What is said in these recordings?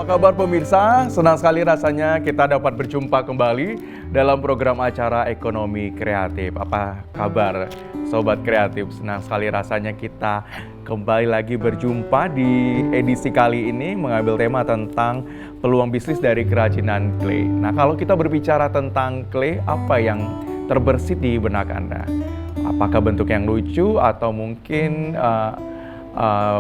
Apa kabar pemirsa? Senang sekali rasanya kita dapat berjumpa kembali dalam program acara Ekonomi Kreatif. Apa kabar Sobat Kreatif? Senang sekali rasanya kita kembali lagi berjumpa di edisi kali ini mengambil tema tentang peluang bisnis dari kerajinan clay. Nah, kalau kita berbicara tentang clay, apa yang terbersit di benak Anda? Apakah bentuk yang lucu atau mungkin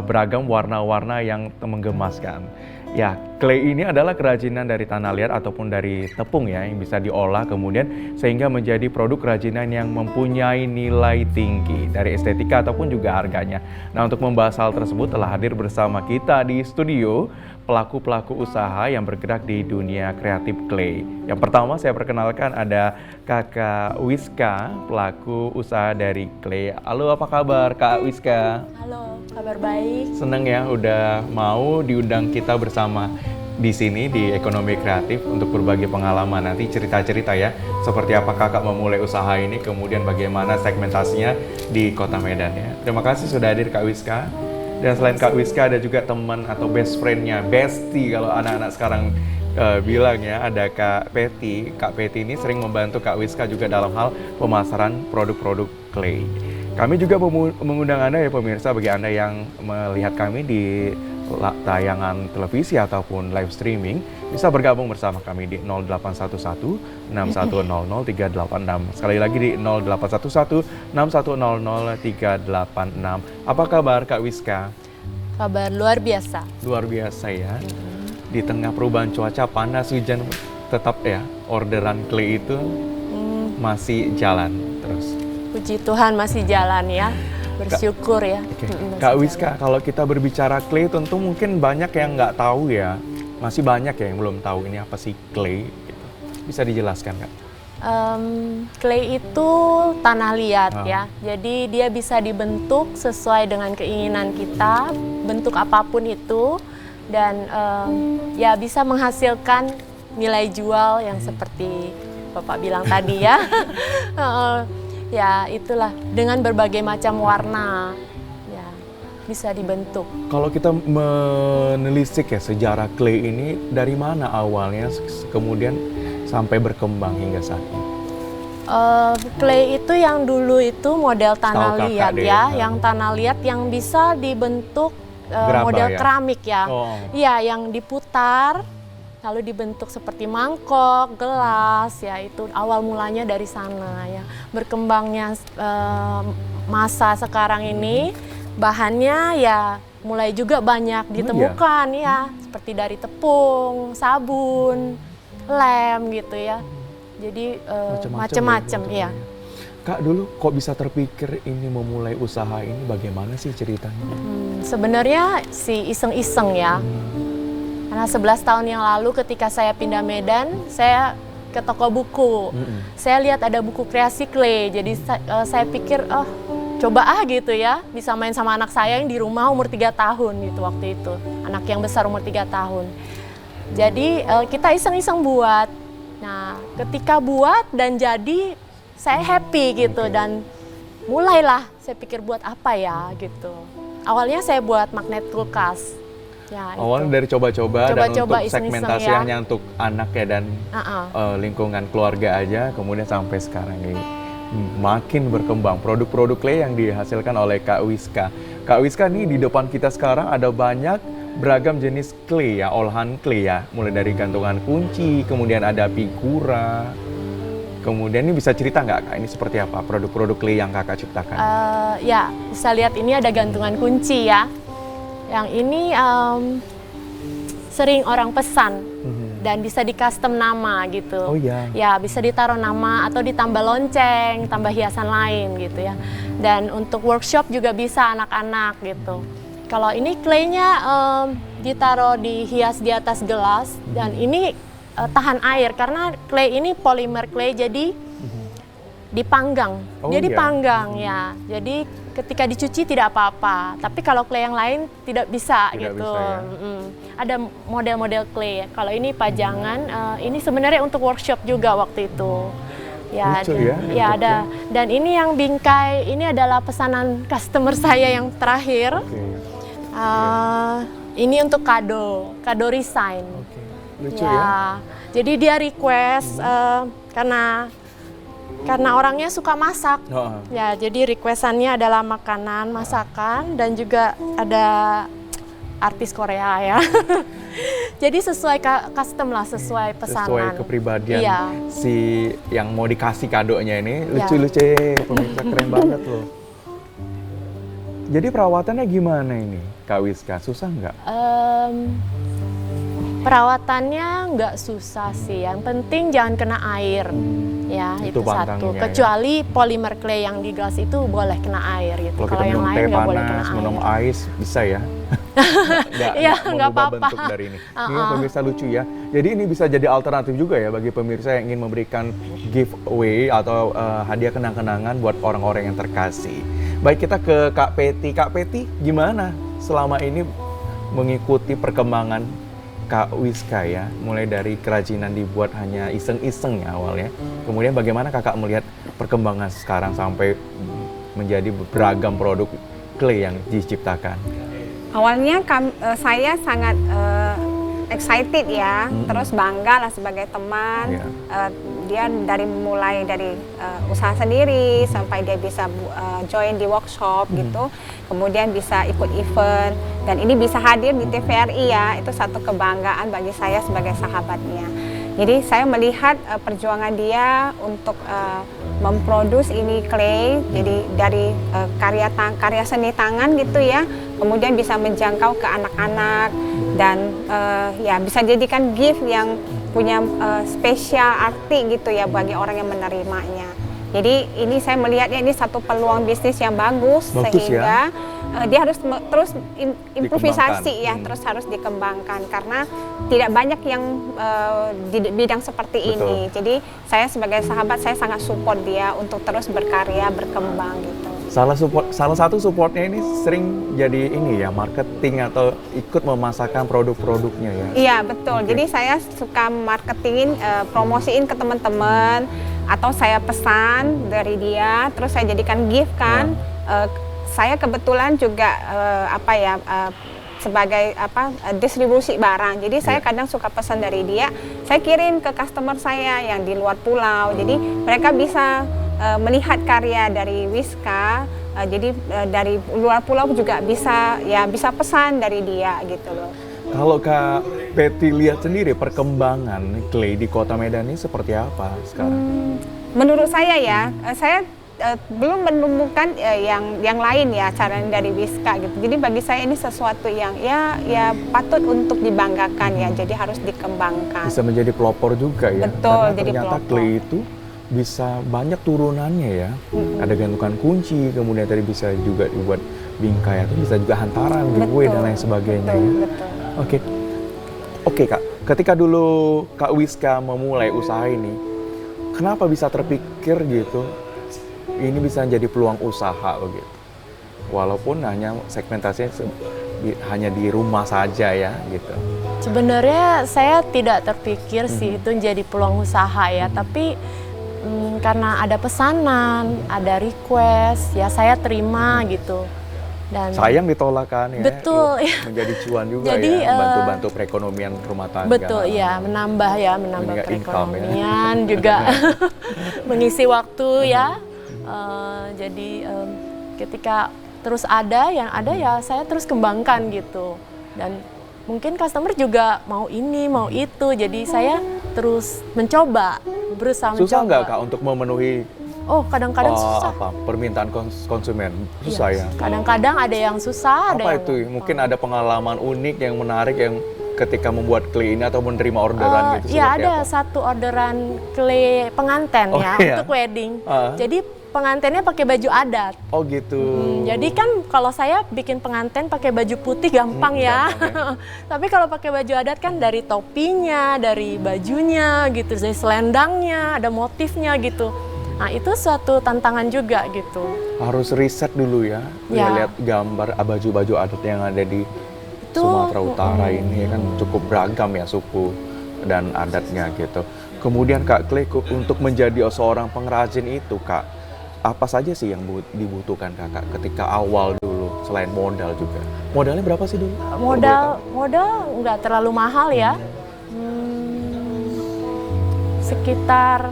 beragam warna-warna yang menggemaskan? Ya, clay ini adalah kerajinan dari tanah liat ataupun dari tepung ya, yang bisa diolah kemudian sehingga menjadi produk kerajinan yang mempunyai nilai tinggi dari estetika ataupun juga harganya. Nah, untuk membahas hal tersebut telah hadir bersama kita di studio pelaku-pelaku usaha yang bergerak di dunia kreatif clay. Yang pertama saya perkenalkan ada Kakak Wiska, pelaku usaha dari clay. Halo, apa kabar Kak Wiska? Halo, kabar baik. Seneng ya udah mau diundang kita bersama di sini di Ekonomi Kreatif untuk berbagi pengalaman, nanti cerita-cerita ya seperti apa kakak memulai usaha ini, kemudian bagaimana segmentasinya di Kota Medan ya. Terima kasih sudah hadir Kak Wiska. Dan selain Kak Wiska ada juga teman atau best friend-nya, bestie kalau anak-anak sekarang bilang ya, ada Kak Peti. Kak Peti ini sering membantu Kak Wiska juga dalam hal pemasaran produk-produk clay. Kami juga mengundang Anda ya pemirsa, bagi Anda yang melihat kami di tayangan televisi ataupun live streaming, bisa bergabung bersama kami di 0811 6100 386. Sekali lagi di 0811 6100 386. Apa kabar Kak Wiska? Kabar luar biasa. Luar biasa ya. Di tengah perubahan cuaca, panas, hujan, tetap ya orderan clay itu masih jalan terus. Puji Tuhan masih jalan ya. Bersyukur ya. Okay. Kak Wiska, kalau kita berbicara clay tentu mungkin banyak yang nggak tahu ya. Masih banyak ya yang belum tahu ini apa sih clay. Gitu. Bisa dijelaskan Kak? Clay itu tanah liat ya. Jadi dia bisa dibentuk sesuai dengan keinginan kita, bentuk apapun itu. Dan ya bisa menghasilkan nilai jual yang seperti Bapak bilang tadi ya. Ya itulah, dengan berbagai macam warna ya bisa dibentuk. Kalau kita menelisik ya sejarah clay ini dari mana awalnya kemudian sampai berkembang hingga saat ini? Clay itu yang dulu itu model tanah liat ya, yang tanah liat yang bisa dibentuk model keramik ya. Iya, yang diputar lalu dibentuk seperti mangkok, gelas, ya itu awal mulanya dari sana ya. Berkembangnya masa sekarang ini bahannya ya mulai juga banyak ditemukan ya, seperti dari tepung, sabun, lem gitu ya. Jadi macam-macam ya. Kak, dulu kok bisa terpikir ini memulai usaha ini, bagaimana sih ceritanya? Sebenarnya sih iseng-iseng ya. Karena 11 tahun yang lalu ketika saya pindah Medan, saya ke toko buku. Saya lihat ada buku kreasi clay, jadi saya pikir, oh coba gitu ya, bisa main sama anak saya yang di rumah umur 3 tahun gitu waktu itu. Anak yang besar umur 3 tahun. Jadi kita iseng-iseng buat. Nah ketika buat dan jadi, saya happy gitu dan mulailah saya pikir buat apa ya gitu. Awalnya saya buat magnet kulkas. Ya, awalnya dari coba-coba dan untuk segmentasi ya. Hanya untuk anak ya dan lingkungan keluarga aja, kemudian sampai sekarang ini makin berkembang produk-produk clay yang dihasilkan oleh Kak Wiska. Kak Wiska nih di depan kita sekarang ada banyak beragam jenis clay ya, olahan clay ya, mulai dari gantungan kunci, kemudian ada figura. Kemudian ini bisa cerita nggak Kak, ini seperti apa produk-produk clay yang Kakak ciptakan? Ya, bisa lihat ini ada gantungan kunci ya. Yang ini sering orang pesan dan bisa di custom nama gitu. Oh iya. Ya bisa ditaruh nama atau ditambah lonceng, tambah hiasan lain gitu ya. Dan untuk workshop juga bisa anak-anak gitu. Kalau ini claynya ditaruh dihias di atas gelas dan ini tahan air karena clay ini polimer clay jadi dipanggang. Dia dipanggang ya. Jadi ketika dicuci tidak apa-apa. Tapi kalau clay yang lain tidak bisa gitu. Bisa, ya? Ada model-model clay. Kalau ini pajangan, ini sebenarnya untuk workshop juga waktu itu. Ya, lucu, ya ada. Dan ini yang bingkai, ini adalah pesanan customer saya yang terakhir. Ini untuk kado resign. Oke. Lucu ya. Jadi dia request karena orangnya suka masak. Ya, jadi requestannya adalah makanan, masakan, dan juga ada artis Korea ya. Jadi sesuai custom lah, sesuai pesanan. Sesuai kepribadian Iya. si yang mau dikasih kadonya ini. Lucu-lucu, pemirsa, keren banget loh. Jadi perawatannya gimana ini, Kak Wiska? Susah nggak? Perawatannya nggak susah sih, yang penting jangan kena air. Ya, itu satu. pantangnya, Kecuali polymer clay yang di gelas itu boleh kena air gitu. Kalau kita yang minum lain teh nggak boleh kena panas, air. minum ais, bisa ya? Iya, nggak mengubah apa-apa. bentuk dari ini. Ini pemirsa lucu ya. Jadi ini bisa jadi alternatif juga ya bagi pemirsa yang ingin memberikan giveaway atau hadiah kenang-kenangan buat orang-orang yang terkasih. Baik, kita ke Kak Peti. Kak Peti, gimana selama ini mengikuti perkembangan Kak Wiska ya? Mulai dari kerajinan dibuat hanya iseng-iseng ya awalnya. Kemudian bagaimana kakak melihat perkembangan sekarang sampai menjadi beragam produk clay yang diciptakan? Awalnya saya sangat excited ya, terus bangga lah sebagai teman. Dia mulai dari usaha sendiri sampai dia bisa join di workshop gitu, kemudian bisa ikut event dan ini bisa hadir di TVRI ya, itu satu kebanggaan bagi saya sebagai sahabatnya. Jadi saya melihat perjuangan dia untuk memproduksi ini clay, jadi dari karya seni tangan gitu ya, kemudian bisa menjangkau ke anak-anak dan ya bisa jadikan gift yang punya spesial arti gitu ya bagi orang yang menerimanya. Jadi ini saya melihatnya ini satu peluang bisnis yang bagus sehingga dia harus terus improvisasi ya, terus harus dikembangkan karena tidak banyak yang di bidang seperti ini. Jadi saya sebagai sahabat saya sangat support dia untuk terus berkarya, berkembang gitu. Salah satu supportnya ini sering jadi ini ya, marketing atau ikut memasarkan produk-produknya ya. Iya betul. Jadi saya suka marketingin, promosiin ke teman-teman atau saya pesan dari dia, terus saya jadikan gift kan. Saya kebetulan juga sebagai distribusi barang. Jadi saya kadang suka pesan dari dia, saya kirim ke customer saya yang di luar pulau. Jadi mereka bisa melihat karya dari Wiska. Jadi dari luar pulau juga bisa pesan dari dia gitu loh. Kalau Kak Peti lihat sendiri perkembangan clay di Kota Medan ini seperti apa sekarang? Menurut saya ya, saya belum menemukan yang lain ya cara dari Wiska gitu. Jadi bagi saya ini sesuatu yang ya patut untuk dibanggakan ya. Jadi harus dikembangkan. Bisa menjadi pelopor juga ya. Betul, karena jadi ternyata pelopor. clay itu bisa banyak turunannya ya. Ada gantungan kunci, kemudian tadi bisa juga dibuat bingkai atau bisa juga hantaran, giveaway dan lain sebagainya. Betul. Oke Kak, ketika dulu Kak Wiska memulai usaha ini, kenapa bisa terpikir gitu? Ini bisa jadi peluang usaha begitu. Walaupun hanya segmentasinya hanya di rumah saja ya gitu. Sebenarnya saya tidak terpikir sih itu menjadi peluang usaha ya, tapi karena ada pesanan, ada request, ya saya terima gitu. Dan sayang ditolak kan ya. Betul. Menjadi cuan juga jadi, ya, bantu-bantu perekonomian rumah tangga. Betul ya, menambah perekonomian ya. juga mengisi waktu ya. Jadi ketika terus ada yang ada ya saya terus kembangkan gitu. Dan mungkin customer juga mau ini, mau itu. Jadi saya terus berusaha mencoba. Susah nggak Kak untuk memenuhi kadang-kadang susah. Permintaan konsumen? Susah ya? Kadang-kadang ada yang susah, ada apa yang itu? Mungkin ada pengalaman unik yang menarik yang ketika membuat clay ini atau menerima orderan gitu? Iya, ada satu orderan clay pengantin untuk wedding. Jadi pengantinnya pakai baju adat. Oh gitu. Jadi kan kalau saya bikin pengantin pakai baju putih gampang ya. Tapi kalau pakai baju adat kan dari topinya, dari bajunya gitu, dari selendangnya, ada motifnya gitu. Nah itu suatu tantangan juga gitu. Harus riset dulu ya, lihat gambar baju-baju adat yang ada di Sumatera Utara ini kan cukup beragam ya suku dan adatnya gitu. Kemudian Kak Clay, untuk menjadi seorang pengrajin itu Kak, apa saja sih yang dibutuhkan Kakak ketika awal dulu selain modal juga. Modalnya berapa sih dulu? Modal nggak terlalu mahal ya. Sekitar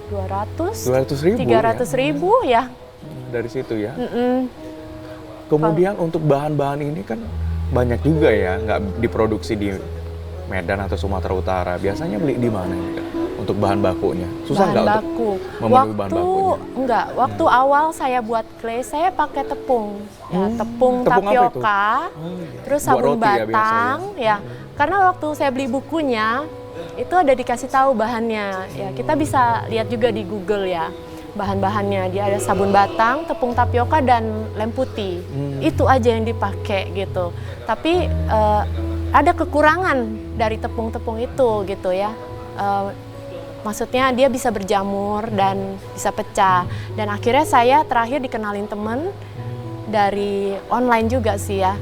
200.000 300.000 ya. Dari situ ya. Kemudian untuk bahan-bahan ini kan banyak juga ya, nggak diproduksi di Medan atau Sumatera Utara. Biasanya beli di mana ini kan? Untuk bahan bakunya. Susah nggak untuk memenuhi bahan bakunya? Enggak, waktu awal saya buat clay, saya pakai tepung. Ya, tepung tapioka, terus sabun batang, ya. Karena waktu saya beli bukunya, itu ada dikasih tahu bahannya. Ya, kita bisa lihat juga di Google ya. Bahan-bahannya dia ada sabun batang, tepung tapioka dan lem putih. Itu aja yang dipakai gitu. Tapi ada kekurangan dari tepung-tepung itu gitu ya. Maksudnya dia bisa berjamur dan bisa pecah. Dan akhirnya saya terakhir dikenalin temen dari online juga sih ya.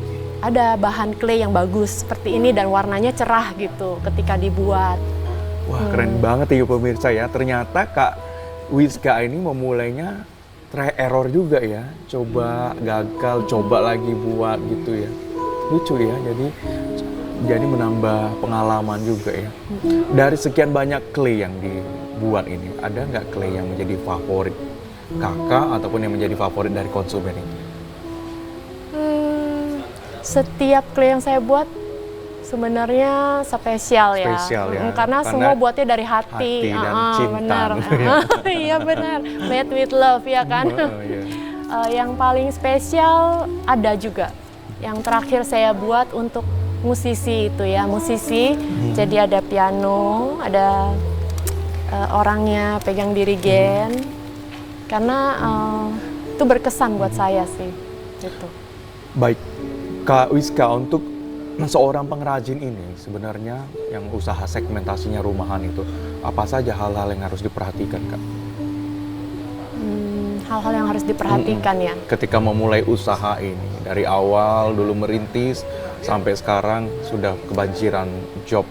Ada bahan clay yang bagus seperti ini dan warnanya cerah gitu ketika dibuat. Wah, keren banget ya pemirsa ya. Ternyata Kak Wiska ini memulainya try error juga ya. Coba gagal, coba lagi buat gitu ya. Lucu ya. Jadi menambah pengalaman juga ya. Dari sekian banyak clay yang dibuat ini, ada nggak clay yang menjadi favorit Kakak ataupun yang menjadi favorit dari konsumen ini? Setiap clay yang saya buat sebenarnya spesial ya. Karena semua buatnya dari hati. Dan cinta. Benar. Iya benar. Made with love ya kan. Yang paling spesial ada juga. Yang terakhir saya buat untuk musisi itu ya, musisi. Jadi ada piano, ada orangnya pegang dirigen. Karena itu berkesan buat saya sih. Gitu. Baik, Kak Wiska, untuk seorang pengrajin ini sebenarnya yang usaha segmentasinya rumahan itu, apa saja hal-hal yang harus diperhatikan, Kak? Hal-hal yang harus diperhatikan ya. Ketika memulai usaha ini, dari awal dulu merintis sampai sekarang sudah kebanjiran job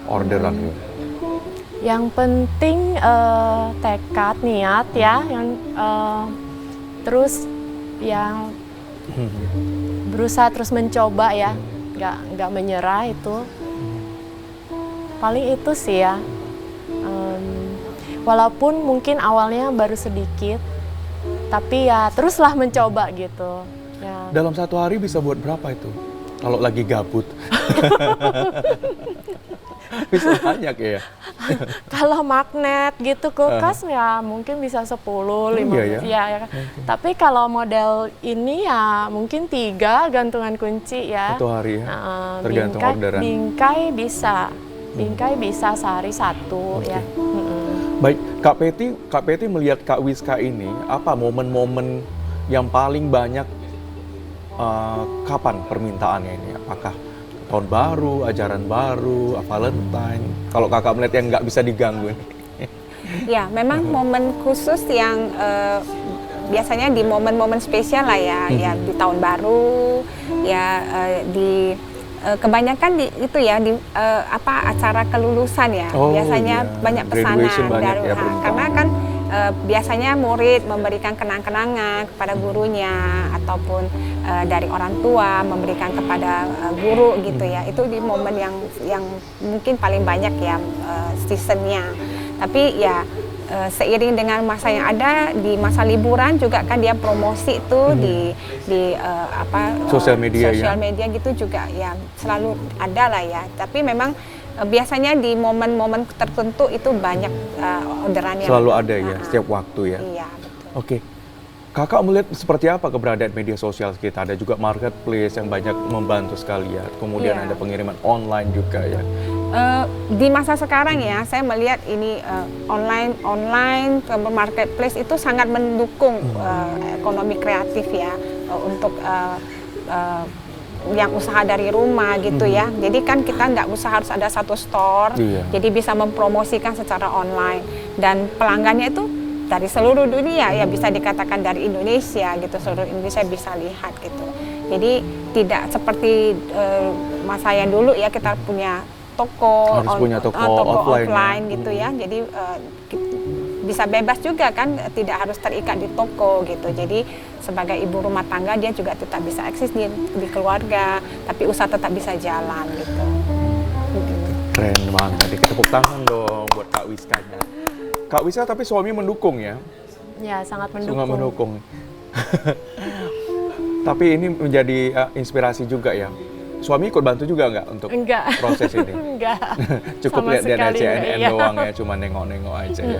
orderan. Yang penting tekad, niat ya, yang terus yang berusaha terus mencoba ya, nggak menyerah itu. Paling itu sih ya. Walaupun mungkin awalnya baru sedikit, tapi ya teruslah mencoba gitu. Ya. Dalam satu hari bisa buat berapa itu? Kalau lagi gabut? Bisa banyak ya? Kalau magnet gitu kulkas ya mungkin bisa 10, 15 ya. Tapi kalau model ini ya mungkin 3 gantungan kunci ya. Satu hari ya? Tergantung orderan. Bingkai bisa sehari 1 ya. Baik, Kak Peti melihat Kak Wiska ini, apa momen-momen yang paling banyak kapan permintaannya ini? Apakah tahun baru, ajaran baru, Valentine? Kalau kakak melihat yang nggak bisa diganggu. Ya, memang momen khusus yang biasanya di momen-momen spesial lah ya, ya di tahun baru, ya di kebanyakan di itu ya di acara kelulusan ya. Biasanya banyak pesanan dari karena kan biasanya murid memberikan kenang-kenangan kepada gurunya ataupun dari orang tua memberikan kepada guru gitu ya. Itu di momen yang mungkin paling banyak ya seasonnya. Tapi ya seiring dengan masa yang ada di masa liburan juga kan dia promosi itu di sosial media gitu juga ya selalu ada lah ya. Tapi memang biasanya di momen-momen tertentu itu banyak orderannya. Selalu ada ya setiap waktu ya. Iya, betul. Oke. Kakak melihat seperti apa keberadaan media sosial kita? Ada juga marketplace yang banyak membantu sekali ya. Kemudian ada pengiriman online juga ya. Di masa sekarang ya, saya melihat ini online marketplace itu sangat mendukung ekonomi kreatif ya untuk yang usaha dari rumah gitu ya. Jadi kan kita nggak usah harus ada satu store, jadi bisa mempromosikan secara online dan pelanggannya itu dari seluruh dunia ya, bisa dikatakan dari Indonesia gitu, seluruh Indonesia bisa lihat gitu. Jadi tidak seperti masa yang dulu ya kita punya toko, harus punya toko offline gitu ya. Jadi bisa bebas juga kan, tidak harus terikat di toko gitu. Jadi sebagai ibu rumah tangga dia juga tetap bisa eksis di keluarga, tapi usaha tetap bisa jalan gitu. Keren banget, tepuk tangan dong buat Kak Wiskanya. Kak Wiska tapi suami mendukung ya? Ya, sangat mendukung. Sangat mendukung. Tapi ini menjadi inspirasi juga ya. Suami ikut bantu juga nggak untuk Enggak. proses ini? Enggak. Cukup Sama lihat dari sekali CNN enggak, iya. doang ya, cuma nengok-nengok aja ya.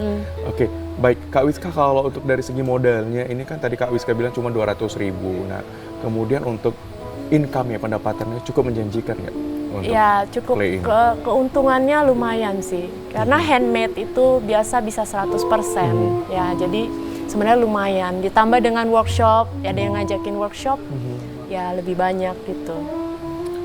Oke, baik Kak Wiska, kalau untuk dari segi modalnya, ini kan tadi Kak Wiska bilang cuma 200.000. Nah, kemudian untuk income ya, pendapatannya cukup menjanjikan nggak? Untuk Ya, cukup clay ini? keuntungannya lumayan sih. Karena handmade itu biasa bisa 100%. Ya, jadi sebenarnya lumayan. Ditambah dengan workshop, ada yang ngajakin workshop, ya lebih banyak gitu.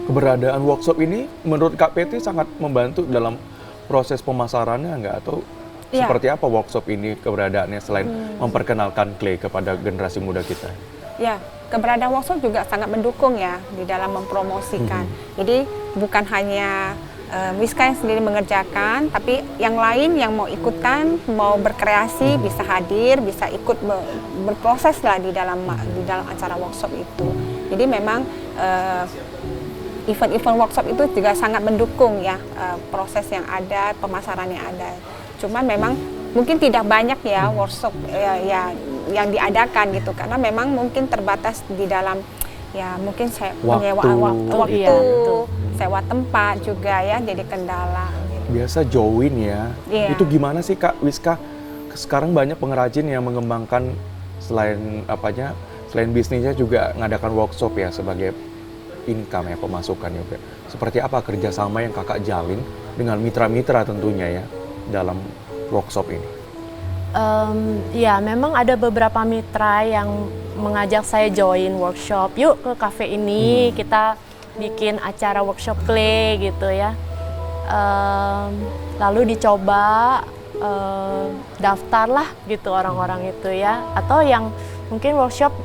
Keberadaan workshop ini menurut Kak Peti sangat membantu dalam proses pemasarannya nggak? Atau Iya. seperti apa workshop ini keberadaannya selain memperkenalkan clay kepada generasi muda kita? Ya, keberadaan workshop juga sangat mendukung ya di dalam mempromosikan. Jadi bukan hanya Wiska yang sendiri mengerjakan, tapi yang lain yang mau ikutan, mau berkreasi bisa hadir, bisa ikut berproses lah di dalam acara workshop itu. Jadi memang event-event workshop itu juga sangat mendukung ya proses yang ada, pemasaran yang ada. Cuman memang mungkin tidak banyak ya workshop ya yang diadakan gitu, karena memang mungkin terbatas di dalam ya mungkin penyewaan waktu, Iya, betul. sewa tempat juga ya jadi kendala. Biasa join ya. Iya. Itu gimana sih Kak Wiska? Sekarang banyak pengrajin yang mengembangkan selain bisnisnya juga ngadakan workshop ya sebagai income ya, pemasukan juga. Seperti apa kerjasama yang kakak jalin dengan mitra-mitra tentunya ya dalam workshop ini? Ya, memang ada beberapa mitra yang mengajak saya join workshop. Yuk ke cafe ini, kita bikin acara workshop clay gitu ya. Lalu dicoba, daftarlah gitu orang-orang itu ya. Atau yang mungkin workshop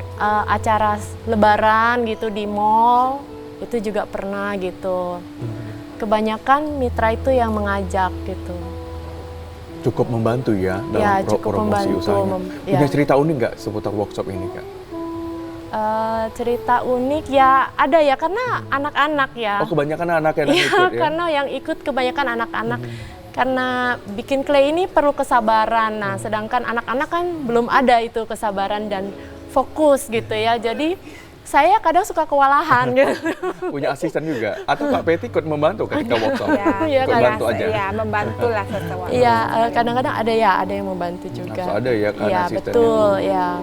acara lebaran gitu di mall, itu juga pernah gitu. Kebanyakan mitra itu yang mengajak gitu. Cukup membantu ya dalam Ya, cukup promosi membantu, usahanya. ya. Punya cerita unik nggak seputar workshop ini Kak? Cerita unik ya ada ya, karena anak-anak ya. Oh, kebanyakan anak yang Iya, ikut ya? karena yang ikut kebanyakan anak-anak. Karena bikin clay ini perlu kesabaran. Nah, sedangkan anak-anak kan belum ada itu kesabaran dan fokus gitu ya. Jadi saya kadang suka kewalahan gitu. Punya asisten juga? Atau Kak Peti ikut membantu ketika workshop? Iya, Ikut bantu aja? Ya, membantulah sesuatu. Iya, kadang-kadang ada yang membantu juga. Harus ada ya kan Iya, asistennya. betul ya.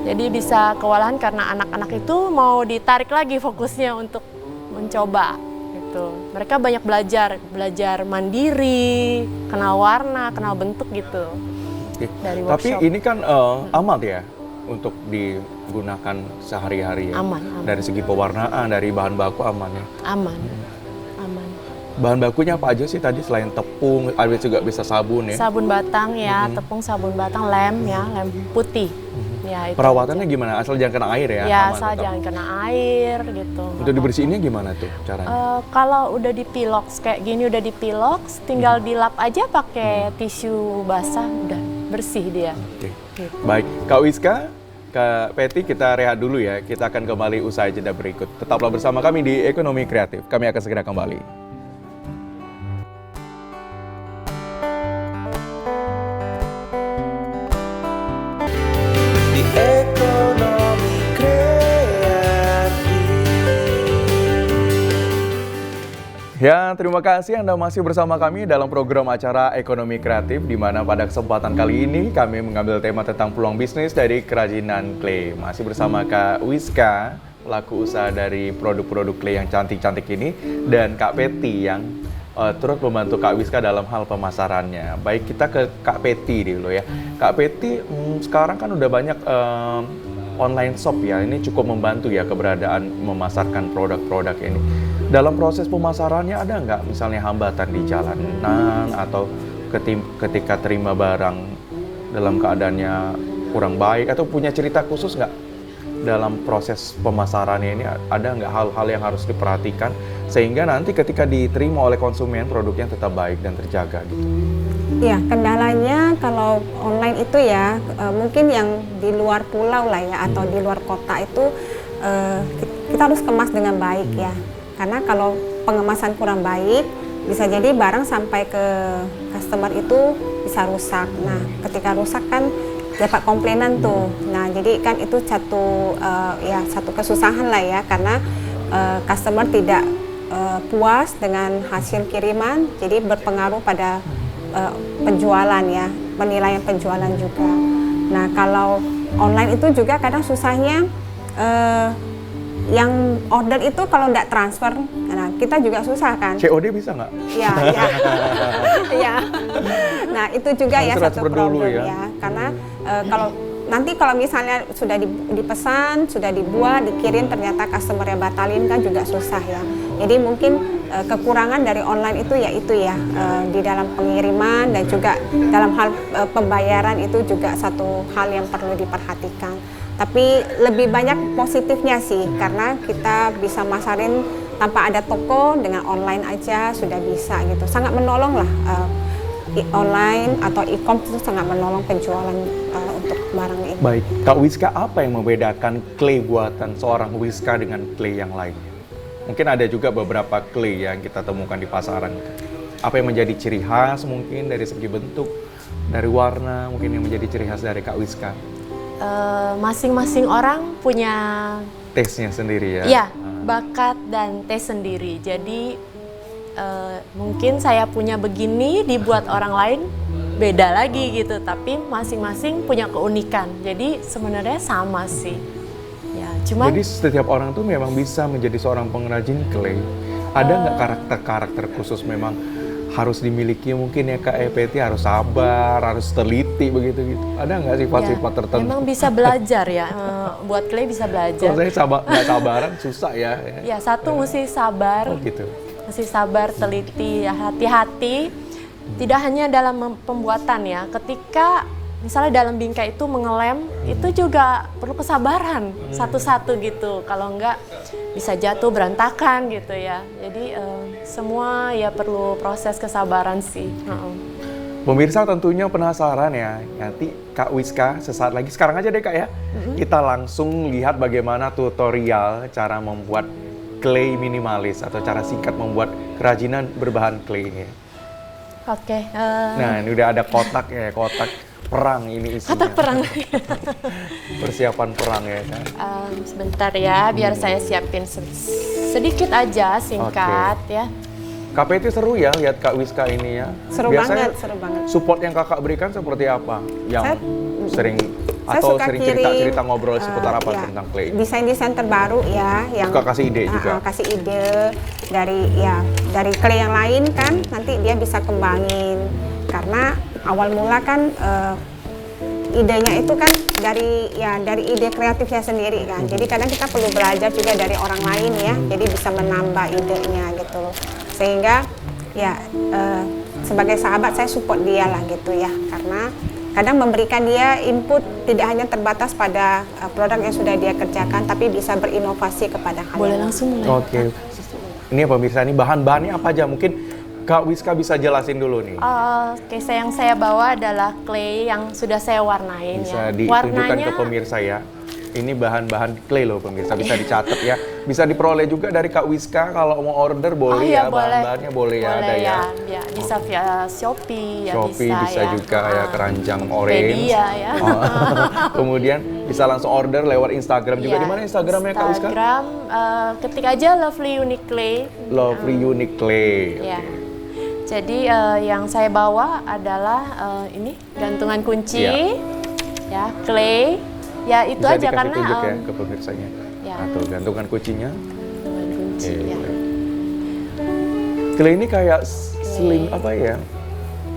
Jadi bisa kewalahan karena anak-anak itu mau ditarik lagi fokusnya untuk mencoba gitu. Mereka banyak belajar mandiri, kenal warna, kenal bentuk gitu. Oke. Dari Tapi workshop. ini kan aman ya untuk digunakan sehari-hari ya? Aman. Dari segi pewarnaan, dari bahan baku aman ya? Aman. Bahan bakunya apa aja sih tadi selain tepung, ada juga bisa sabun ya? Sabun batang ya, tepung sabun batang, lem putih. Ya, itu Perawatannya aja. gimana? Asal jangan kena air ya? Ya, aman asal tetap. jangan kena air gitu. Untuk dibersihinnya gimana tuh caranya? Kalau udah dipilox kayak gini, udah dipilox, tinggal dilap aja pakai tisu basah, udah bersih dia. Oke. Gitu. Baik, Kak Wiska, Kak Peti, kita rehat dulu ya. Kita akan kembali usai jeda berikut. Tetaplah bersama kami di Ekonomi Kreatif. Kami akan segera kembali. Di ekonomi kreatif. Ya, terima kasih Anda masih bersama kami dalam program acara Ekonomi Kreatif, di mana pada kesempatan kali ini kami mengambil tema tentang peluang bisnis dari kerajinan clay. Masih bersama Kak Wiska, pelaku usaha dari produk-produk clay yang cantik-cantik ini, dan Kak Peti yang turut membantu Kak Wiska dalam hal pemasarannya. Baik, kita ke Kak Peti dulu ya. Kak Peti, sekarang kan udah banyak online shop ya, ini cukup membantu ya keberadaan memasarkan produk-produk ini. Dalam proses pemasarannya ada nggak misalnya hambatan di jalanan atau ketika terima barang dalam keadaannya kurang baik, atau punya cerita khusus nggak dalam proses pemasarannya ini? Ada nggak hal-hal yang harus diperhatikan sehingga nanti ketika diterima oleh konsumen produknya tetap baik dan terjaga gitu. Ya, kendalanya kalau online itu ya mungkin yang di luar pulau lah ya atau di luar kota itu kita harus kemas dengan baik ya. Karena kalau pengemasan kurang baik bisa jadi barang sampai ke customer itu bisa rusak. Nah, ketika rusak kan dapat komplainan tuh. Nah, jadi kan itu satu kesusahan lah ya karena customer tidak puas dengan hasil kiriman, jadi berpengaruh pada penjualan ya, penilaian penjualan juga. Nah, kalau online itu juga kadang susahnya yang order itu kalau nggak transfer, nah kita juga susah kan. COD bisa nggak? Ya, ya. Ya. Nah, itu juga ya Harus satu transfer dulu problem ya. ya. Karena kalau misalnya sudah dipesan, sudah dibuat, dikirim ternyata customer yang batalin kan juga susah ya. Jadi mungkin kekurangan dari online itu ya di dalam pengiriman dan juga dalam hal pembayaran itu juga satu hal yang perlu diperhatikan. Tapi lebih banyak positifnya sih karena kita bisa masarin tanpa ada toko dengan online aja sudah bisa gitu. Sangat menolong lah online atau e-com itu sangat menolong penjualan untuk barang ini. Baik, Kak Wiska, apa yang membedakan clay buatan seorang Wiska dengan clay yang lain? Mungkin ada juga beberapa clay yang kita temukan di pasaran. Apa yang menjadi ciri khas mungkin dari segi bentuk, dari warna, mungkin yang menjadi ciri khas dari Kak Wiska? Masing-masing orang punya Taste-nya sendiri ya? ya bakat dan tes sendiri. Jadi mungkin saya punya begini dibuat orang lain beda lagi gitu, tapi masing-masing punya keunikan. Jadi sebenarnya sama sih. Ya, cuman Jadi setiap orang tuh memang bisa menjadi seorang pengrajin clay. Ada nggak karakter-karakter khusus memang harus dimiliki mungkin ya Kak EPT, harus sabar, harus teliti begitu gitu. Ada nggak sifat-sifat tertentu? memang bisa belajar ya, buat clay bisa belajar. Kalau saya nggak sabaran susah ya. Ya, satu mesti sabar, Oh gitu. mesti sabar, teliti, ya, hati-hati. Tidak hanya dalam pembuatan ya, ketika misalnya dalam bingkai itu mengelem, itu juga perlu kesabaran satu-satu gitu. Kalau enggak bisa jatuh berantakan gitu ya. Jadi semua ya perlu proses kesabaran sih. Pemirsa tentunya penasaran ya, nanti Kak Wiska sesaat lagi, sekarang aja deh Kak ya, kita langsung lihat bagaimana tutorial cara membuat clay minimalis atau cara singkat membuat kerajinan berbahan clay ini. Oke. Nah, ini udah ada kotak ya, kotak perang ini isinya. Kotak perang. Persiapan perang ya kan. Sebentar ya, biar saya siapin sedikit aja singkat ya. KPT seru ya lihat Kak Wiska ini ya. Seru Biasanya banget, seru banget. support yang kakak berikan seperti apa? Yang sering Saya atau suka sering kirim, cerita-cerita ngobrol seputar apa ya, tentang clay? desain-desain terbaru ya yang Suka kasih ide juga? kasih ide dari clay yang lain kan, nanti dia bisa kembangin karena awal mula kan idenya itu kan dari ide kreatifnya sendiri kan. Jadi kadang kita perlu belajar juga dari orang lain ya, jadi bisa menambah idenya gitu loh. Sehingga ya sebagai sahabat saya support dia lah gitu ya, karena kadang memberikan dia input tidak hanya terbatas pada produk yang sudah dia kerjakan, tapi bisa berinovasi kepada hal Boleh yang langsung mulai. Oke. Ini ya pemirsa, ini bahan-bahannya apa aja? Mungkin Kak Wiska bisa jelasin dulu nih. Oke, yang saya bawa adalah clay yang sudah saya warnain Bisa ya. ditunjukkan ke pemirsa ya. Ini bahan-bahan clay loh pemirsa, bisa dicatat ya. Bisa diperoleh juga dari Kak Wiska kalau mau order boleh ya, bahan-bahannya boleh ya, ada ya. Ya, bisa via Shopee ya, Shopee bisa ya. juga ya, keranjang orange. Tokopedia ya. Oh. Kemudian bisa langsung order lewat Instagram juga. Ya, Di mana Instagramnya Kak Wiska? Instagram, ketik aja Lovely Unique Clay. Lovely Unique Clay. Ya. Oke. Jadi yang saya bawa adalah ini gantungan kunci, ya clay. Ya itu Bisa aja dikasih karena tunjuk ya ke pemirsanya. ya. Atau gantungan kuncinya. gantungan kunci Oke. ya. Clay ini kayak sling apa ya?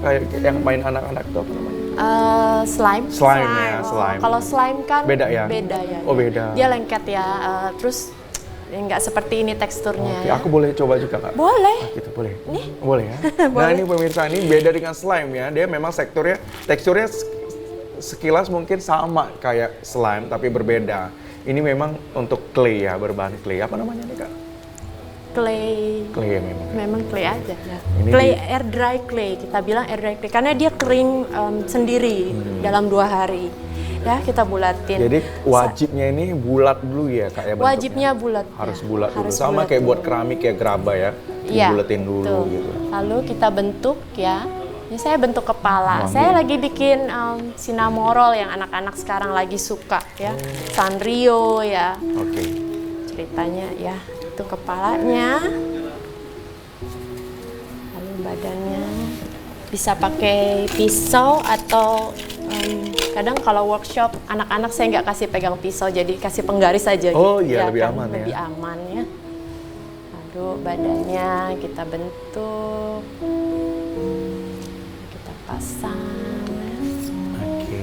Kayak yang main anak-anak tuh apa namanya? Slime. Slime ya, slime. Kalau slime kan Beda ya? Beda ya. Oh, beda. Dia lengket ya. Terus ya nggak seperti ini teksturnya. Oke, ya. aku boleh coba juga Kak? Boleh. Gitu, boleh? Nih. Boleh ya? Nah ini pemirsa, ini beda dengan slime ya. Dia memang teksturnya sekilas mungkin sama kayak slime, tapi berbeda. Ini memang untuk clay ya, berbahan clay. Apa namanya nih Kak? clay. Clay ya memang. Memang clay aja ya. Ini Clay air dry clay, kita bilang air dry clay karena dia kering sendiri dalam 2 hari. Ya, kita bulatin. Jadi wajibnya ini bulat dulu ya Kak ya bentuknya? Wajibnya bulat. Harus ya. bulat dulu. Harus Sama bulat kayak buat dulu. keramik ya gerabah ya. Iya, Dibuletin dulu betul. gitu. Lalu kita bentuk ya. Ini saya bentuk kepala. Wah, Saya ini. lagi bikin sinamorol yang anak-anak sekarang lagi suka ya. Sanrio ya. Oke. Ceritanya ya, itu kepalanya. Lalu badannya bisa pakai pisau atau kadang kalau workshop anak-anak saya nggak kasih pegang pisau, jadi kasih penggaris aja. Oh gitu, iya, lebih kan? aman ya. Lebih aman ya. Lalu badannya kita bentuk, kita pasang. Ya. Oke.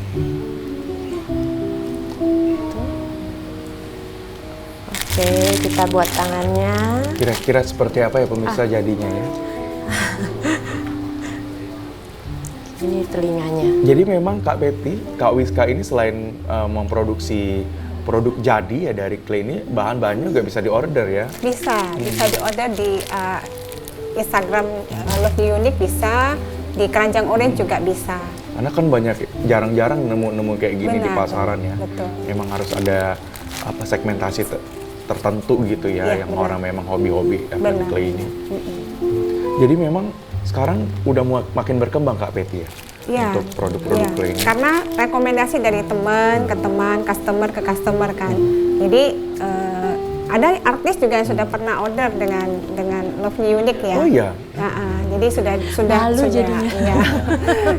Oke, kita buat tangannya. Kira-kira seperti apa ya pemirsa jadinya ya? Ini telinganya. Jadi memang Kak Betty, Kak Wiska ini selain memproduksi produk jadi ya dari clay ini, bahan-bahannya juga bisa diorder ya? Bisa diorder di Instagram Love Unique, bisa di Keranjang Orange juga bisa. Karena kan banyak, jarang-jarang nemu kayak gini di Benar, pasaran ya. betul. Memang harus ada segmentasi tertentu gitu ya, Iya, yang benar. orang memang hobi-hobi Benar. clay ini. Jadi memang sekarang udah makin berkembang Kak Betty ya? Iya. Untuk produk-produk Iya. clay ini. Karena rekomendasi dari teman ke teman, customer ke customer kan. Jadi ada artis juga yang sudah pernah order dengan Love Unique ya. Oh iya? Jadi sudah Malu sudah, jadinya. iya.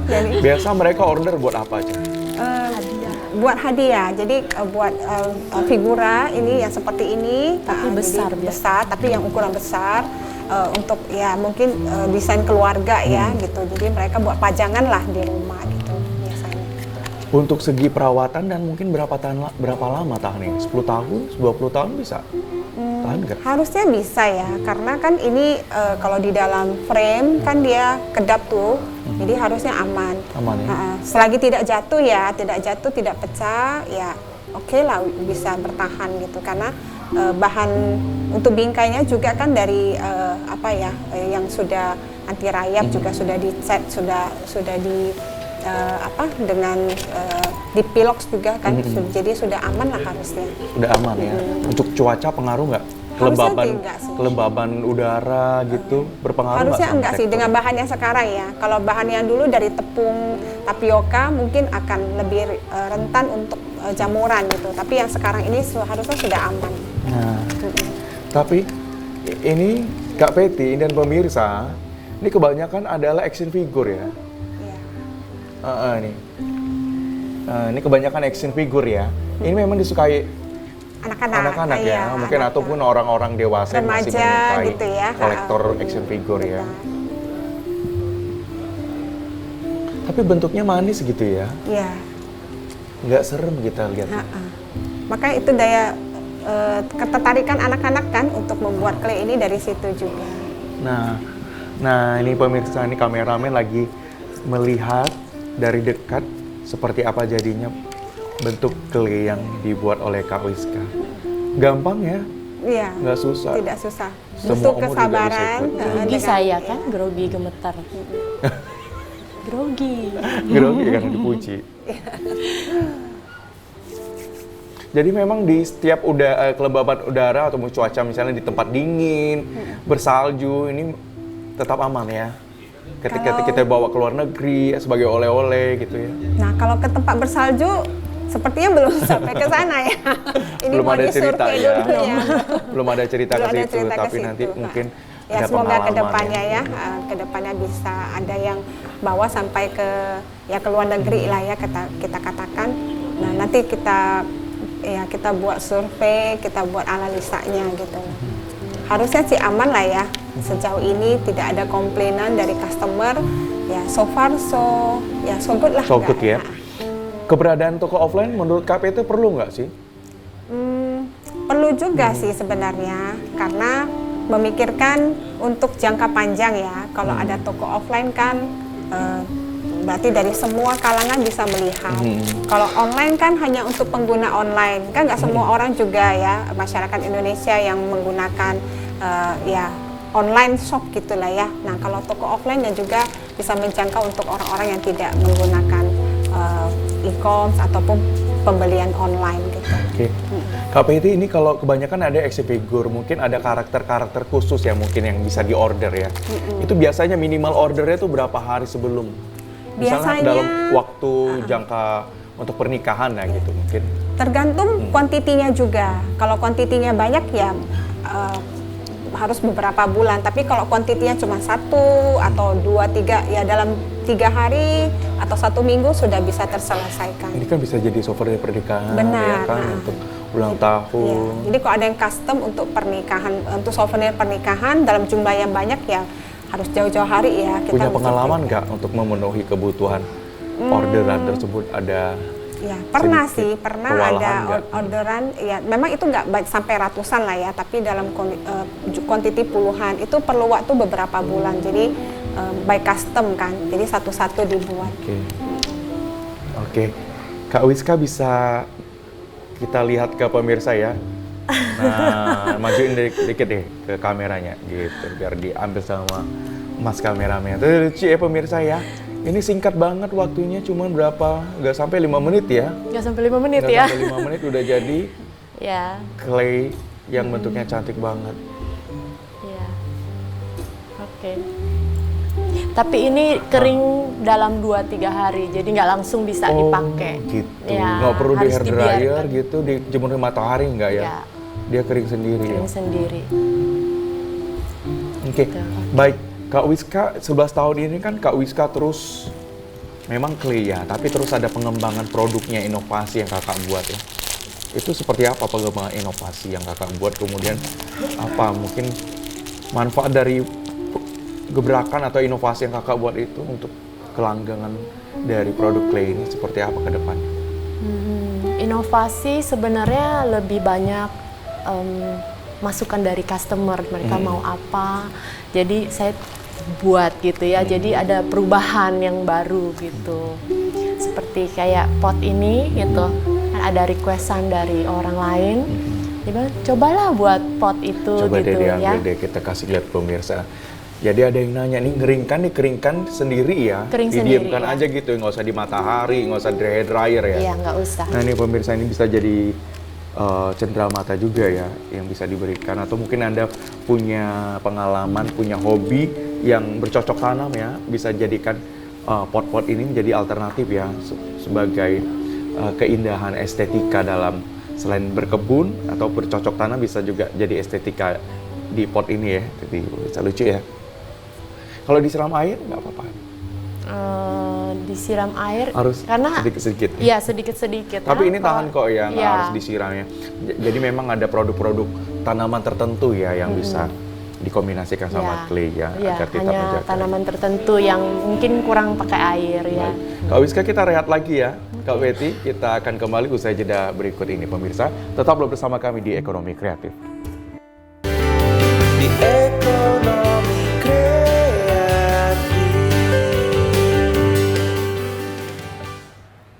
Jadi Biasa mereka order buat apa aja? buat hadiah. Jadi buat figura ini yang seperti ini, Tapi jadi besar, besar, tapi yang ukuran besar. Untuk ya mungkin desain keluarga ya gitu. Jadi mereka buat pajangan lah di rumah gitu biasanya. Untuk segi perawatan dan mungkin berapa lama tahannya? 10 tahun, 20 tahun bisa? Tahan nggak? Harusnya bisa ya, karena kan ini kalau di dalam frame kan dia kedap tuh, jadi harusnya aman. Aman ya? Selagi tidak jatuh ya, tidak pecah ya, oke lah bisa bertahan gitu. Karena bahan untuk bingkainya juga kan dari yang sudah anti rayap juga sudah dicat, sudah di dengan dipiloks juga kan, jadi sudah aman lah harusnya. Udah aman ya? Untuk cuaca pengaruh nggak? Harusnya tidak sih. Kelembaban udara gitu berpengaruh nggak? Harusnya sama enggak sih sektor? dengan bahan yang sekarang ya. Kalau bahan yang dulu dari tepung tapioka mungkin akan lebih rentan untuk jamuran gitu. Tapi yang sekarang ini harusnya sudah aman. Nah, tapi ini Kak Betty dan pemirsa, ini kebanyakan adalah action figure ya. Iya. Ini kebanyakan action figure ya. Ini memang disukai Anak-anak ya, iya, mungkin anak-anak. ataupun orang-orang dewasa yang masih Remaja menyukai gitu ya. kolektor action figure ya. Tapi bentuknya manis gitu ya, Iya. nggak serem kita lihat. Makanya itu daya ketertarikan anak-anak kan untuk membuat clay ini dari situ juga. Nah ini pemirsa, ini kameramen lagi melihat dari dekat seperti apa jadinya bentuk clay yang dibuat oleh Kak Wiska. Gampang ya, Iya. nggak susah. Tidak susah. Semua Butuh umur juga bisa kesabaran. ikut. Grogi dengan- saya kan, grogi gemetar. Grogi. Grogi karena dipuji. Jadi memang di setiap kelembaban udara atau cuaca misalnya di tempat dingin, bersalju, ini tetap aman ya. Ketika Kalau- kita bawa ke luar negeri sebagai oleh-oleh gitu ya. Nah, kalau ke tempat bersalju, sepertinya belum sampai ke sana ya. Ini Belum mau ada cerita disurvei ya. dulu ya. Belum ada cerita Belum ke ada situ, cerita ke tapi situ. nanti mungkin Ya ada semoga pengalaman kedepannya ya, kedepannya bisa ada yang bawa sampai ke luar negeri lah ya kita katakan. Nah nanti kita buat survei, kita buat analisanya gitu. Harusnya sih aman lah ya. Sejauh ini tidak ada komplainan dari customer. Ya so far so good lah. So nggak- good ya. Keberadaan toko offline menurut KPT perlu nggak sih? Perlu juga sih sebenarnya, karena memikirkan untuk jangka panjang ya. Kalau ada toko offline kan berarti dari semua kalangan bisa melihat. Kalau online kan hanya untuk pengguna online, kan nggak semua orang juga ya, masyarakat Indonesia yang menggunakan ya online shop gitulah ya. Nah kalau toko offline ya juga bisa menjangkau untuk orang-orang yang tidak menggunakan e-commerce ataupun pembelian online gitu. Oke. Kak Peti, ini kalau kebanyakan ada action figure, mungkin ada karakter-karakter khusus yang mungkin yang bisa di-order ya. Itu biasanya minimal ordernya tuh berapa hari sebelum? Misalnya Biasanya dalam waktu jangka untuk pernikahan ya gitu mungkin. Tergantung kuantitinya juga. Kalau kuantitinya banyak ya harus beberapa bulan. Tapi kalau kuantitinya cuma 1 atau 2, 3 ya dalam 3 hari atau 1 minggu sudah bisa terselesaikan. Ini kan bisa jadi souvenir pernikahan, Benar. ya kan, untuk ulang tahun. Iya. Jadi kalau ada yang custom untuk pernikahan, untuk souvenir pernikahan dalam jumlah yang banyak ya harus jauh-jauh hari ya. Kita Punya mesti pengalaman prepare. nggak untuk memenuhi kebutuhan orderan tersebut? Ada Ya, pernah sedikit sih, pernah kewalahan ada nggak? orderan, ya memang itu nggak sampai ratusan lah ya, tapi dalam kuantiti puluhan, itu perlu waktu beberapa bulan, jadi by custom kan, jadi satu-satu dibuat. Oke. Kak Wiska bisa kita lihat ke pemirsa ya. Nah, majuin dikit deh ke kameranya gitu, biar diambil sama Mas kameramen. Tuh lucu ya pemirsa ya. Ini singkat banget waktunya, cuma berapa? Nggak sampai 5 menit ya? Nggak sampai 5 menit Nggak ya. sampai 5 menit udah jadi Ya, clay yang bentuknya cantik banget. ya. Oke. Tapi ini kering dalam 2-3 hari, jadi nggak langsung bisa dipakai. Gitu. Ya, Nggak perlu di harus hair dryer dibiarkan. gitu, dijemur di matahari nggak ya? Ya. Dia kering sendiri. Kering ya? sendiri. Oke, Gitu. baik. Kak Wiska 11 tahun ini kan Kak Wiska terus memang clay ya, tapi terus ada pengembangan produknya, inovasi yang kakak buat ya. Itu seperti apa pengembangan inovasi yang kakak buat, kemudian apa mungkin manfaat dari gebrakan atau inovasi yang kakak buat itu untuk kelanggangan dari produk clay ini seperti apa ke depan? Inovasi sebenarnya lebih banyak masukan dari customer, mereka mau apa, jadi saya buat gitu ya, jadi ada perubahan yang baru gitu, seperti kayak pot ini gitu, kan ada requestan dari orang lain, dia bilang cobalah buat pot itu. Coba gitu deh diambil ya. deh, kita kasih lihat pemirsa. Jadi ada yang nanya nih, dikeringkan sendiri ya? Kering Didiamkan sendiri, ya. aja gitu, nggak usah di matahari, nggak usah di hair dryer ya? Iya, nggak usah. Nah ini pemirsa, ini bisa jadi cendera mata juga ya, yang bisa diberikan. Atau mungkin Anda punya pengalaman, punya hobi yang bercocok tanam ya, bisa jadikan pot-pot ini menjadi alternatif ya, sebagai keindahan estetika dalam selain berkebun atau bercocok tanam, bisa juga jadi estetika di pot ini ya, jadi bisa lucu ya. Kalau disiram air nggak apa-apa. Disiram air Harus karena sedikit-sedikit. Iya, sedikit-sedikit. Tapi ini Kenapa? tahan kok ya, nggak Iya. harus disiramnya. Jadi memang ada produk-produk tanaman tertentu ya yang bisa dikombinasikan sama Iya. clay ya, Iya, agar tetap hanya menjaga. tanaman tertentu yang mungkin kurang pakai air ya. Baik. Kak Wiska, kita rehat lagi ya. Kak Betty, kita akan kembali usai jeda berikut ini pemirsa. Tetaplah bersama kami di Ekonomi Kreatif. Di ekonomi kreatif.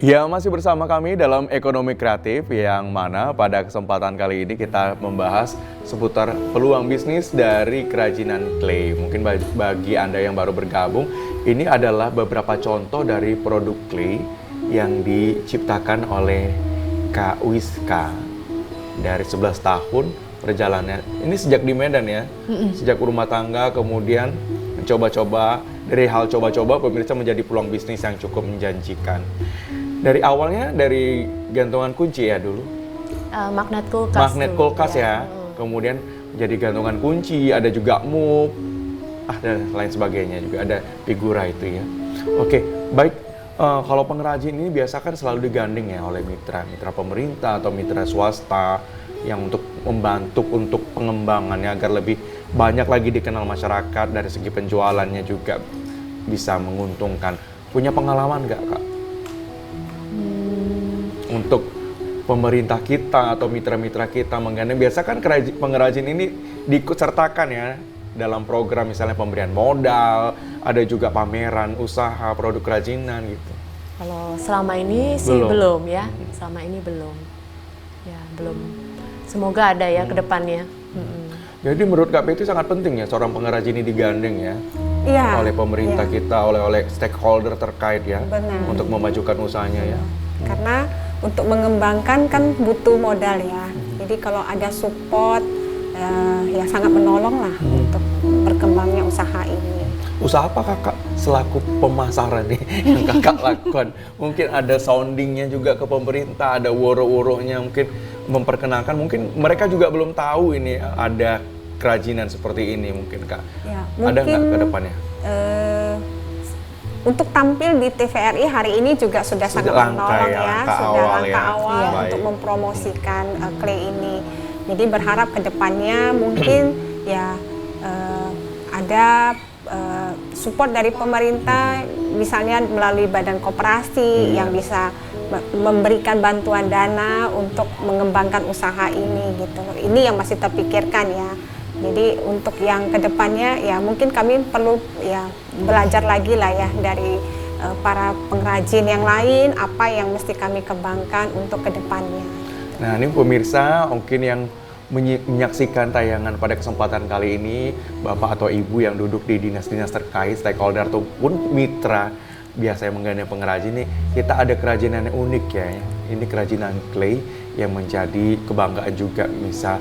Ya, masih bersama kami dalam Ekonomi Kreatif, yang mana pada kesempatan kali ini kita membahas seputar peluang bisnis dari kerajinan clay. Mungkin bagi Anda yang baru bergabung, ini adalah beberapa contoh dari produk clay yang diciptakan oleh Kak Wiska dari 11 tahun perjalanannya. Ini sejak di Medan ya, sejak rumah tangga, kemudian mencoba-coba, dari hal coba-coba pemirsa menjadi peluang bisnis yang cukup menjanjikan. Dari awalnya dari gantungan kunci ya dulu. Magnet kulkas. Magnet dulu, kulkas ya. Kemudian jadi gantungan kunci, ada juga mug, dan lain sebagainya, juga ada figura itu ya. Oke, baik. Kalau pengrajin ini biasakan selalu digandeng ya oleh mitra pemerintah atau mitra swasta yang untuk membantu untuk pengembangannya agar lebih banyak lagi dikenal masyarakat, dari segi penjualannya juga bisa menguntungkan. Punya pengalaman nggak Kak? Untuk pemerintah kita atau mitra-mitra kita menggandeng, biasa kan pengrajin ini diikutsertakan ya dalam program, misalnya pemberian modal, ada juga pameran usaha produk kerajinan gitu. Kalau selama ini sih belum ya, selama ini belum. Ya, belum. Semoga ada ya ke depannya. Jadi menurut Kak Peti sangat penting ya seorang pengrajin ini digandeng ya Iya. oleh pemerintah iya. kita, oleh stakeholder terkait ya Benar. untuk memajukan usahanya ya. Karena untuk mengembangkan kan butuh modal ya. Jadi kalau ada support ya sangat menolong lah untuk berkembangnya usaha ini. Usaha apa kakak selaku pemasaran nih yang kakak lakukan? Mungkin ada soundingnya juga ke pemerintah, ada woro-woronya mungkin memperkenalkan. Mungkin mereka juga belum tahu ini ada kerajinan seperti ini mungkin kak. Ya, Ada nggak mungkin ke depannya? untuk tampil di TVRI hari ini juga sudah sangat langkah menolong ya, ya, langkah sudah awal langkah ya. awal Iya. untuk Baik. mempromosikan clay ini. Jadi berharap ke depannya mungkin ya ada support dari pemerintah, misalnya melalui badan koperasi yang bisa memberikan bantuan dana untuk mengembangkan usaha ini gitu loh. Ini yang masih terpikirkan ya. Jadi untuk yang kedepannya ya mungkin kami perlu ya belajar lagi lah ya dari para pengrajin yang lain apa yang mesti kami kembangkan untuk kedepannya. Nah ini pemirsa mungkin yang menyaksikan tayangan pada kesempatan kali ini Bapak atau Ibu yang duduk di dinas-dinas terkait, stakeholder ataupun mitra biasa yang menggandeng pengrajin nih, kita ada kerajinan yang unik ya. Ini kerajinan clay yang menjadi kebanggaan juga bisa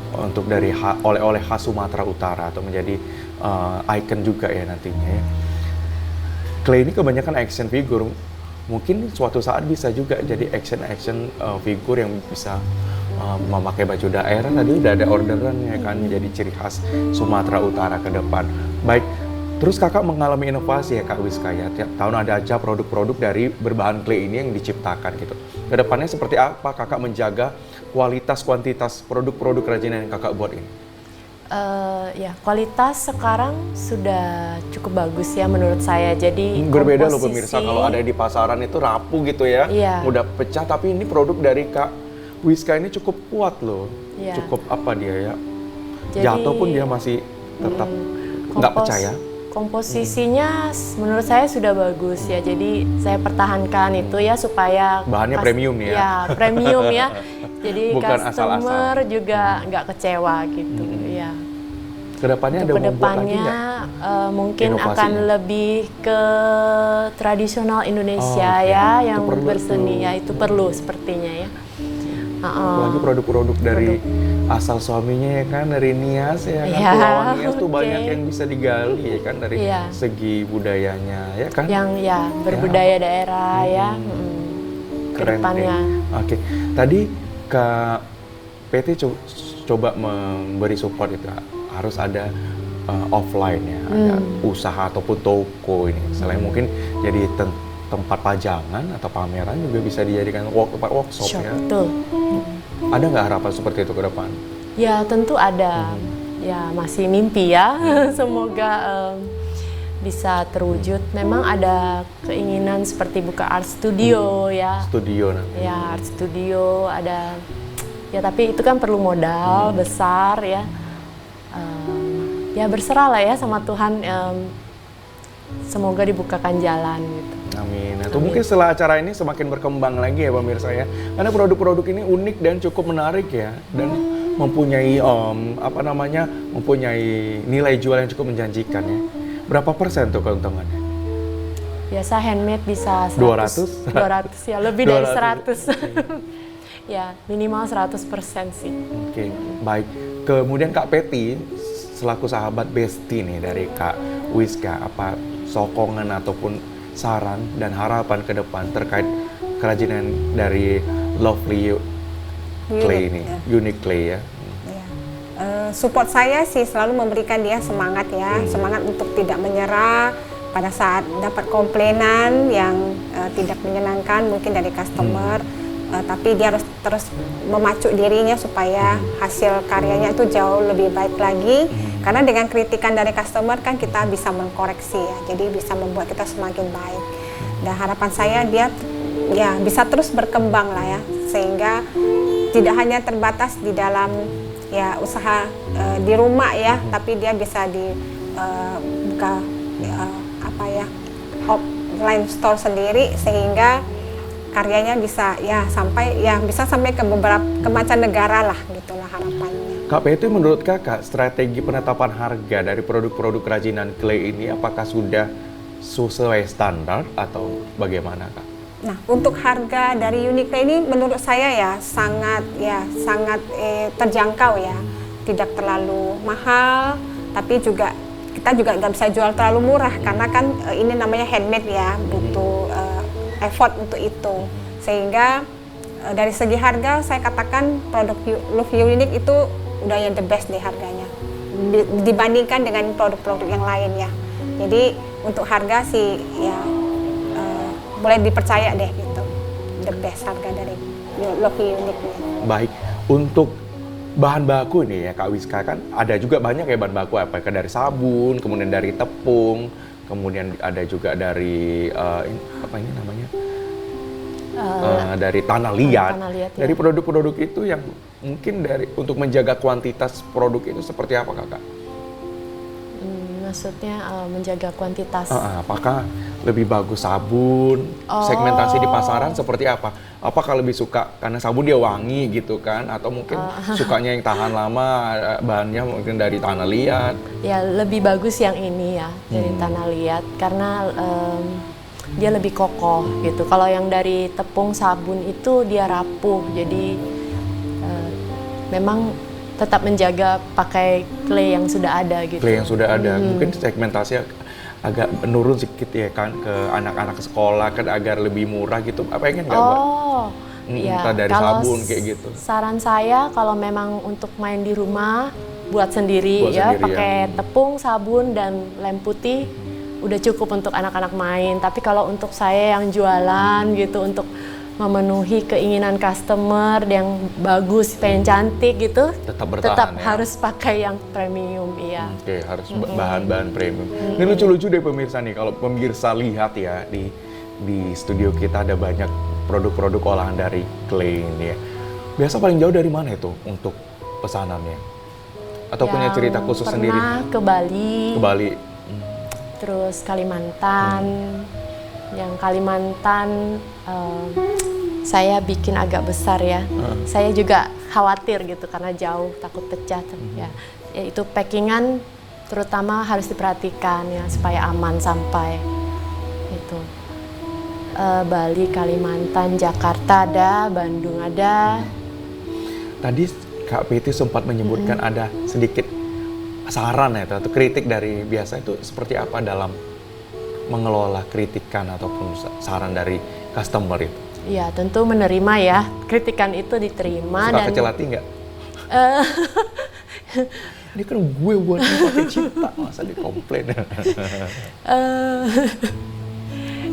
untuk dari oleh-oleh khas Sumatera Utara atau menjadi ikon juga ya nantinya ya. Clay ini kebanyakan action figure, mungkin suatu saat bisa juga jadi action figure yang bisa memakai baju daerah. Tadi udah ada orderan ya kan, menjadi ciri khas Sumatera Utara ke depan. Baik, terus kakak mengalami inovasi ya Kak Wiska ya, tiap tahun ada aja produk-produk dari berbahan clay ini yang diciptakan gitu. Kedepannya seperti apa kakak menjaga kualitas kuantitas produk-produk kerajinan yang kakak buat ini? Ya kualitas sekarang sudah cukup bagus ya menurut saya. Jadi Berbeda loh pemirsa, kalau ada di pasaran itu rapuh gitu ya, Iya. mudah pecah. Tapi ini produk dari Kak Wiska ini cukup kuat loh, Iya. cukup apa dia ya, Jadi, jatuh pun dia masih tetap nggak pecah ya. Komposisinya menurut saya sudah bagus ya. Jadi saya pertahankan itu ya supaya Bahannya premium nih ya. Ya premium ya. Jadi Bukan customer asal-asal. juga nggak kecewa gitu ya. Kedepannya ada Untuk mau buat lagi kedepannya nggak? mungkin inovasinya? akan lebih ke tradisional Indonesia Oh, oke. ya, Itu yang perlu berseni tuh. ya, itu perlu sepertinya ya. Apalagi produk-produk dari asal suaminya ya kan, dari Nias ya kan, Iya, Kepulauan Nias tuh oke. banyak yang bisa digali ya kan dari Iya. segi budayanya ya kan. Yang ya berbudaya daerah ya. Keren Kedepannya. deh. Oke, tadi Kak PT coba memberi support itu harus ada offline ya, ada usaha ataupun toko ini. Selain mungkin jadi tempat pajangan atau pameran juga bisa dijadikan tempat workshop ya. Betul. Ada nggak harapan seperti itu ke depan? Ya tentu ada. Ya masih mimpi ya. Semoga bisa terwujud. Memang ada keinginan seperti buka art studio ya. Studio nanti. Ya art studio ada. Ya tapi itu kan perlu modal besar ya. Ya berserah lah ya sama Tuhan. Semoga dibukakan jalan gitu. Amin. Nah, itu mungkin setelah acara ini semakin berkembang lagi ya pemirsa ya. Karena produk-produk ini unik dan cukup menarik ya, dan mempunyai mempunyai nilai jual yang cukup menjanjikan ya. Berapa persen tuh keuntungannya? Biasa handmade bisa 200? 200 ya, lebih dari 200. 100. Ya, minimal 100% sih. Oke, baik. Kemudian Kak Peti selaku sahabat bestie nih dari Kak Wiska, apa sokongan ataupun saran dan harapan ke depan terkait kerajinan dari Lovely Clay ini, Unique Clay ya? Ya. Support saya sih selalu memberikan dia semangat ya, semangat untuk tidak menyerah pada saat dapat komplainan yang tidak menyenangkan mungkin dari customer, tapi dia harus terus memacu dirinya supaya hasil karyanya itu jauh lebih baik lagi. Karena dengan kritikan dari customer kan kita bisa mengkoreksi ya, jadi bisa membuat kita semakin baik. Dan harapan saya dia ya bisa terus berkembang lah ya, sehingga tidak hanya terbatas di dalam ya usaha di rumah ya, tapi dia bisa buka offline store sendiri sehingga karyanya bisa ya sampai ke beberapa mancanegara lah, gitulah harapannya. Kak Peti, menurut kakak strategi penetapan harga dari produk-produk kerajinan clay ini apakah sudah sesuai standar atau bagaimana kak? Nah, untuk harga dari Uniqlo ini menurut saya ya sangat terjangkau ya, tidak terlalu mahal, tapi juga kita juga nggak bisa jual terlalu murah karena kan ini namanya handmade ya, butuh effort untuk itu, sehingga dari segi harga saya katakan produk Love Unique itu udah yang the best deh harganya dibandingkan dengan produk-produk yang lain ya. Jadi untuk harga sih ya boleh dipercaya deh gitu, the best harga dari Love Unique. Baik, untuk bahan baku ini ya Kak Wiska, kan ada juga banyak ya bahan baku, apakah dari sabun, kemudian dari tepung, kemudian ada juga dari apa ini namanya? Dari tanah liat. Tanah liat, ya. Dari produk-produk itu yang mungkin untuk menjaga kuantitas produk itu seperti apa kakak? Maksudnya menjaga kuantitas. Apakah lebih bagus sabun? Segmentasi di pasaran seperti apa? Apakah lebih suka karena sabun dia wangi gitu kan? Atau mungkin sukanya yang tahan lama, bahannya mungkin dari tanah liat? Ya lebih bagus yang ini ya, dari tanah liat karena dia lebih kokoh gitu. Kalau yang dari tepung sabun itu dia rapuh, jadi memang tetap menjaga pakai clay yang sudah ada gitu. Clay yang sudah ada, mungkin segmentasi agak menurun sedikit ya kan ke anak-anak sekolah kan agar lebih murah gitu. Apa ingin nggak buat? Ya, dari kalau sabun kayak gitu. Saran saya kalau memang untuk main di rumah buat sendiri pakai tepung, sabun dan lem putih. Udah cukup untuk anak-anak main, tapi kalau untuk saya yang jualan gitu, untuk memenuhi keinginan customer yang bagus, pengen cantik gitu, tetap harus pakai yang premium, iya. Oke, harus bahan-bahan premium. Ini lucu-lucu deh pemirsa nih, kalau pemirsa lihat ya di studio kita ada banyak produk-produk olahan dari clay ini ya. Biasa paling jauh dari mana itu untuk pesanannya? Atau punya cerita khusus sendiri? Pernah ke Bali. Ke Bali. Terus Kalimantan, yang Kalimantan saya bikin agak besar ya. Saya juga khawatir gitu karena jauh, takut pecah. Ya itu packingan terutama harus diperhatikan ya supaya aman sampai. Itu Bali, Kalimantan, Jakarta ada, Bandung ada. Tadi Kak Peti sempat menyebutkan ada sedikit saran ya atau kritik dari biasa itu seperti apa dalam mengelola kritikan ataupun saran dari customer itu? Iya, tentu menerima ya, kritikan itu diterima. Suka kecil hati nggak? Ini kan gue buat pakai cinta, masa dikomplain?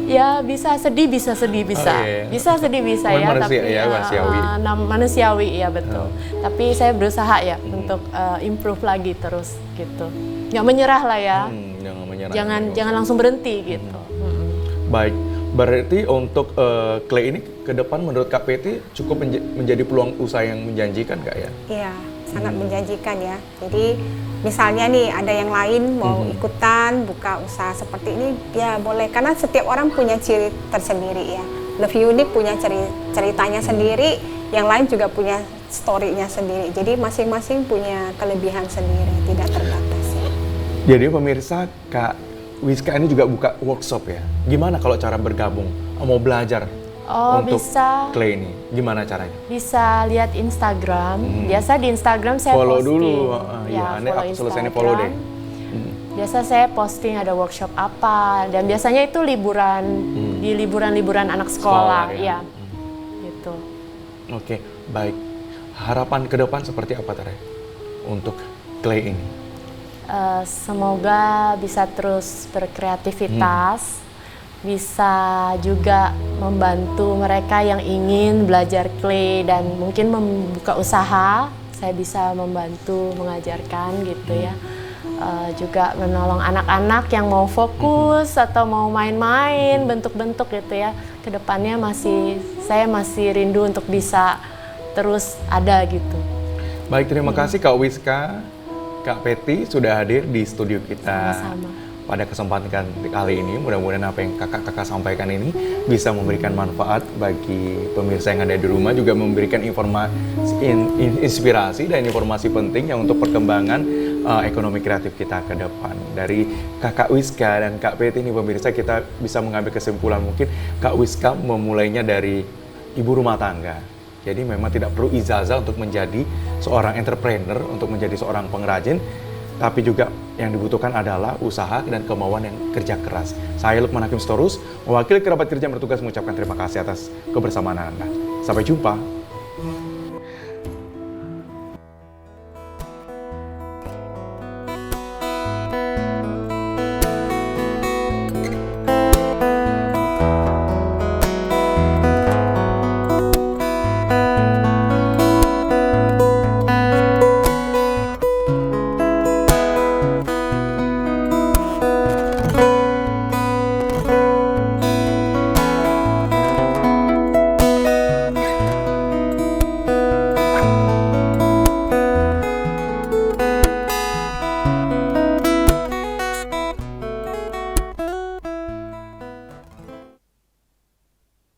Ya bisa sedih, bisa. Bisa sedih, bisa ya, tapi manusiawi ya betul. Tapi saya berusaha ya untuk improve lagi terus gitu. Nggak menyerah lah ya. Jangan langsung berhenti gitu. Baik, berarti untuk clay ini ke depan menurut Kak Peti cukup menjadi peluang usaha yang menjanjikan nggak ya? Iya, sangat menjanjikan ya. Jadi misalnya nih ada yang lain mau ikutan buka usaha seperti ini, ya boleh. Karena setiap orang punya ciri tersendiri ya. Love Unique punya ceritanya sendiri, yang lain juga punya story-nya sendiri. Jadi masing-masing punya kelebihan sendiri, tidak terbatas ya. Jadi pemirsa, Kak Wiska ini juga buka workshop ya. Gimana kalau cara bergabung? Mau belajar untuk bisa, clay ini, gimana caranya? Bisa lihat Instagram. Biasa di Instagram saya follow posting. Dulu. Ya, follow selesai follow deh. Biasa saya posting ada workshop apa, dan biasanya itu liburan di liburan anak sekolah ya. Gitu. Oke, baik. Harapan ke depan seperti apa Tere untuk clay ini? Semoga bisa terus berkreativitas. Bisa juga membantu mereka yang ingin belajar clay dan mungkin membuka usaha. Saya bisa membantu mengajarkan gitu ya. Juga menolong anak-anak yang mau fokus atau mau main-main bentuk-bentuk gitu ya. Kedepannya saya masih rindu untuk bisa terus ada gitu. Baik, terima kasih Kak Wiska, Kak Peti sudah hadir di studio kita. Sama-sama. pada kesempatan kali ini. Mudah-mudahan apa yang kakak-kakak sampaikan ini bisa memberikan manfaat bagi pemirsa yang ada di rumah, juga memberikan inspirasi dan informasi penting yang untuk perkembangan ekonomi kreatif kita ke depan. Dari Kakak Wiska dan Kak Peti ini pemirsa, kita bisa mengambil kesimpulan mungkin Kak Wiska memulainya dari ibu rumah tangga. Jadi memang tidak perlu ijazah untuk menjadi seorang entrepreneur, untuk menjadi seorang pengrajin, tapi juga yang dibutuhkan adalah usaha dan kemauan yang kerja keras. Saya Lukman Hakim Sitorus, mewakili kerabat kerja yang bertugas mengucapkan terima kasih atas kebersamaan Anda. Sampai jumpa.